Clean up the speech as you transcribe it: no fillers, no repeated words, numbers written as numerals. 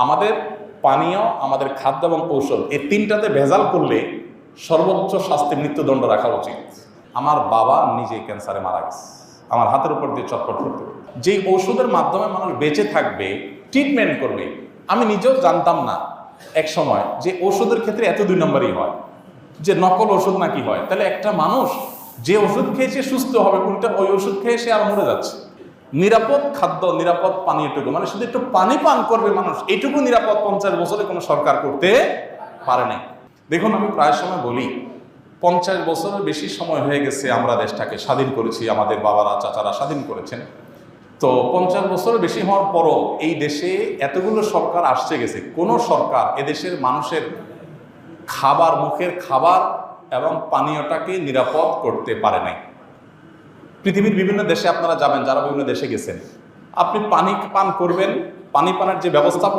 আমাদের পানীয়, আমাদের খাদ্য এবং ঔষধ, এই তিনটাতে ভেজাল করলে সর্বোচ্চ শাস্তি মৃত্যুদণ্ড রাখা উচিত। আমার বাবা নিজে ক্যান্সারে মারা গেছে, আমার হাতের উপর দিয়ে চটপট করতে। যেই ঔষধের মাধ্যমে মানুষ বেঁচে থাকবে, ট্রিটমেন্ট করবে, আমি নিজেও জানতাম না এক সময় যে ওষুধের ক্ষেত্রে এত 2 নম্বরই হয়, যে নকল ওষুধ নাকি হয়। তাহলে একটা মানুষ যে ওষুধ খেয়েছে সুস্থ হবে, উল্টা ওই ওষুধ খেয়ে সে আর মরে যাচ্ছে। নিরাপদ খাদ্য, নিরাপদ পানীয়টুকু, মানে শুধু একটু পানি পান করবে মানুষ, এইটুকু নিরাপদ 50 বছরে কোনো সরকার করতে পারে নাই। দেখুন, আমি প্রায় সময় বলি 50 বছরের বেশি সময় হয়ে গেছে আমরা দেশটাকে স্বাধীন করেছি, আমাদের বাবারা চাচারা স্বাধীন করেছেন। তো 50 বছরের বেশি হওয়ার পরও এই দেশে এতগুলো সরকার আসছে গেছে, কোনো সরকার এদেশের মানুষের খাবার, মুখের খাবার এবং পানীয়টাকে নিরাপদ করতে পারে নাই। পৃথিবীর বিভিন্ন দেশে আপনারা যাবেন, যারা বিভিন্ন দেশে গেছেন, আপনি পানি পান করবেন, পানি পানের যে ব্যবস্থাপনা